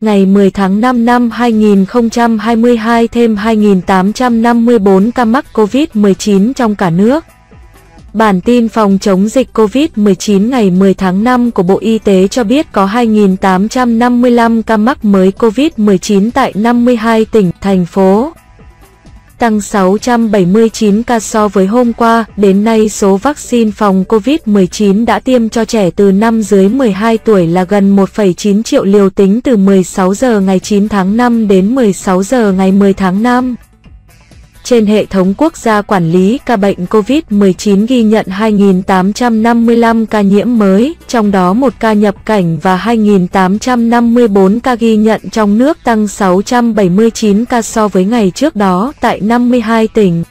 ngày 10 tháng 5 năm 2022 thêm 2.854 ca mắc COVID-19 trong cả nước. Bản tin phòng chống dịch COVID-19 ngày 10 tháng 5 của Bộ Y tế cho biết có 2.855 ca mắc mới COVID-19 tại 52 tỉnh, thành phố. Tăng 679 ca so với hôm qua. Đến nay số vaccine phòng COVID-19 đã tiêm cho trẻ từ 5 dưới 12 tuổi là gần 1,9 triệu liều tính từ 16 giờ ngày 9 tháng 5 đến 16 giờ ngày 10 tháng 5. Trên hệ thống quốc gia quản lý ca bệnh COVID-19 ghi nhận 2.855 ca nhiễm mới, trong đó 1 ca nhập cảnh và 2.854 ca ghi nhận trong nước, tăng 679 ca so với ngày trước đó tại 52 tỉnh.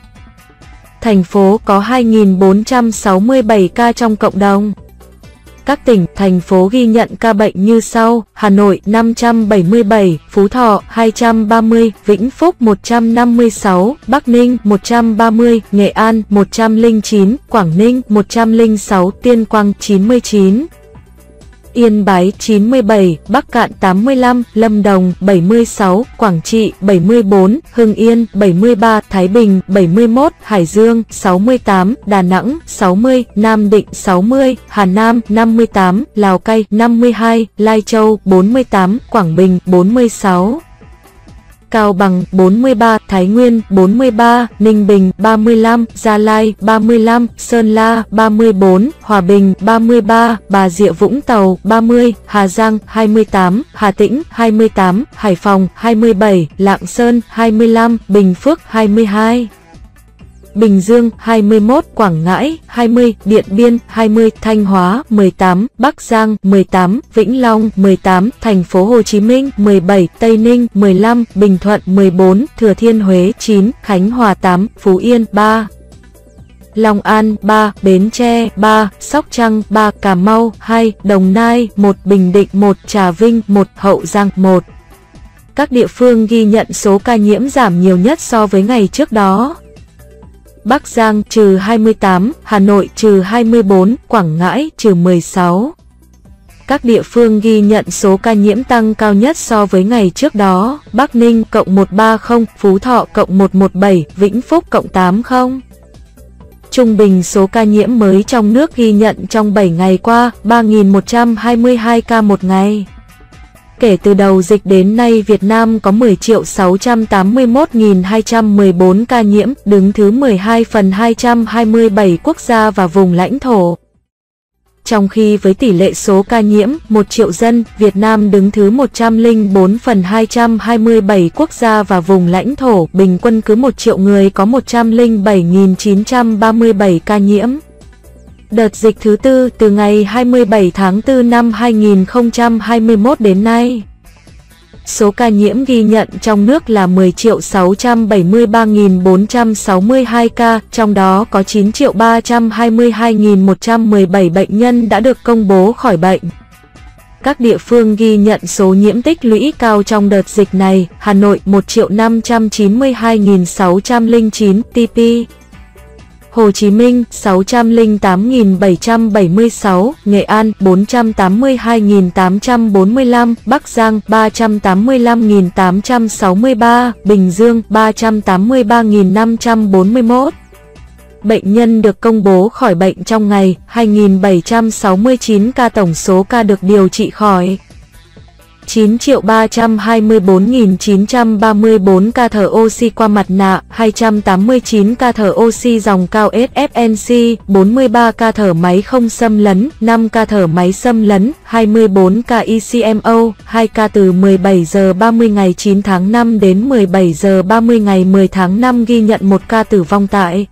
Thành phố có 2.467 ca trong cộng đồng. Các tỉnh, thành phố ghi nhận ca bệnh như sau: Hà Nội 577, Phú Thọ 230, Vĩnh Phúc 156, Bắc Ninh 130, Nghệ An 109, Quảng Ninh 106, Tuyên Quang 99, Yên Bái 97, Bắc Cạn 85, Lâm Đồng 76, Quảng Trị 74, Hưng Yên 73, Thái Bình 71, Hải Dương 68, Đà Nẵng 60, Nam Định 60, Hà Nam 58, Lào Cai 52, Lai Châu 48, Quảng Bình 46, Cao Bằng 43, Thái Nguyên 43, Ninh Bình 35, Gia Lai 35, Sơn La 34, Hòa Bình 33, Bà Rịa Vũng Tàu 30, Hà Giang 28, Hà Tĩnh 28, Hải Phòng 27, Lạng Sơn 25, Bình Phước 22, Bình Dương 21, Quảng Ngãi 20, Điện Biên 20, Thanh Hóa 18, Bắc Giang 18, Vĩnh Long 18, Thành phố Hồ Chí Minh 17, Tây Ninh 15, Bình Thuận 14, Thừa Thiên Huế 9, Khánh Hòa 8, Phú Yên 3, Long An 3, Bến Tre 3, Sóc Trăng 3, Cà Mau 2, Đồng Nai 1, Bình Định 1, Trà Vinh 1, Hậu Giang 1. Các địa phương ghi nhận số ca nhiễm giảm nhiều nhất so với ngày trước đó: Bắc Giang -28, Hà Nội -24, Quảng Ngãi -16. Các địa phương ghi nhận số ca nhiễm tăng cao nhất so với ngày trước đó: Bắc Ninh +130, Phú Thọ +117, Vĩnh Phúc +80. Trung bình số ca nhiễm mới trong nước ghi nhận trong 7 ngày qua 3.122 ca một ngày. Kể từ đầu dịch đến nay, Việt Nam có 10.681.214 ca nhiễm, đứng thứ 12 phần 227 quốc gia và vùng lãnh thổ. Trong khi với tỷ lệ số ca nhiễm 1 triệu dân, Việt Nam đứng thứ 104 phần 227 quốc gia và vùng lãnh thổ, bình quân cứ 1 triệu người có 107.937 ca nhiễm. Đợt dịch thứ tư từ ngày 27 tháng 4 năm 2021 đến nay, số ca nhiễm ghi nhận trong nước là 10.673.462 ca, trong đó có 9.322.117 bệnh nhân đã được công bố khỏi bệnh. Các địa phương ghi nhận số nhiễm tích lũy cao trong đợt dịch này: Hà Nội 1.592.609 TP, Hồ Chí Minh 608.776, Nghệ An 482.845, Bắc Giang 385.863, Bình Dương 383.541. Bệnh nhân được công bố khỏi bệnh trong ngày 2.769 ca, tổng số ca được điều trị khỏi 9.324.934 ca thở oxy qua mặt nạ, 289 ca thở oxy dòng cao SFNC, 43 ca thở máy không xâm lấn, 5 ca thở máy xâm lấn, 24 ca ECMO, 2 ca từ 17 giờ 30 ngày 9 tháng 5 đến 17 giờ 30 ngày 10 tháng 5, ghi nhận 1 ca tử vong tại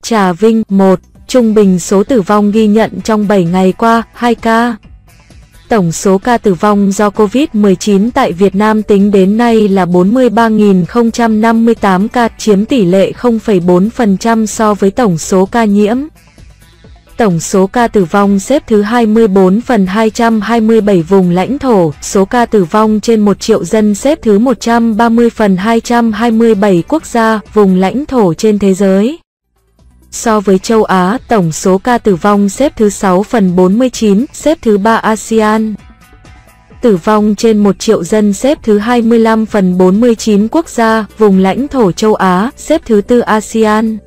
Trà Vinh 1. Trung bình số tử vong ghi nhận trong 7 ngày qua 2 ca. Tổng số ca tử vong do COVID-19 tại Việt Nam tính đến nay là 43.058 ca, chiếm tỷ lệ 0,4% so với tổng số ca nhiễm. Tổng số ca tử vong xếp thứ 24 phần 227 vùng lãnh thổ, số ca tử vong trên 1 triệu dân xếp thứ 130 phần 227 quốc gia, vùng lãnh thổ trên thế giới. So với châu Á, tổng số ca tử vong xếp thứ 6 phần 49, xếp thứ 3 ASEAN. tử vong trên 1 triệu dân xếp thứ 25 phần 49 quốc gia, vùng lãnh thổ châu Á, xếp thứ 4 ASEAN.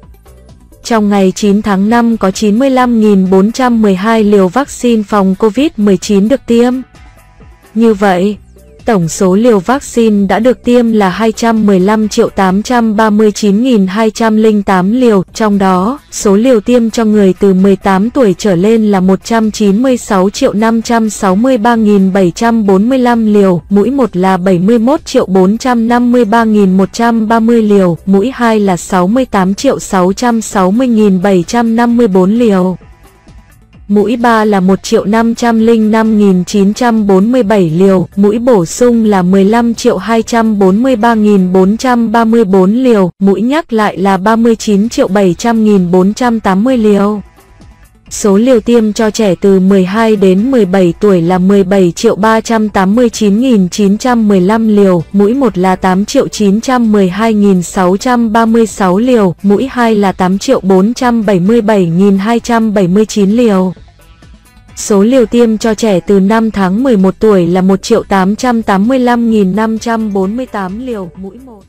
Trong ngày 9 tháng 5 có 95.412 liều vaccine phòng COVID-19 được tiêm. Như vậy, tổng số liều vaccine đã được tiêm là 215.839.208 liều, trong đó, số liều tiêm cho người từ 18 tuổi trở lên là 196.563.745 liều, mũi 1 là 71.453.130 liều, mũi 2 là 68.660.754 liều. Mũi 3 là 1.505.947 liều, mũi bổ sung là 15.243.434 liều, mũi nhắc lại là 39.700.480 liều. Số liều tiêm cho trẻ từ 12 đến 17 tuổi là 17.389.915 liều, mũi 1 là 8.912.636 liều, mũi 2 là 8.477.279 liều. Số liều tiêm cho trẻ từ 5 tháng 11 tuổi là 1.885.548 liều, mũi 1.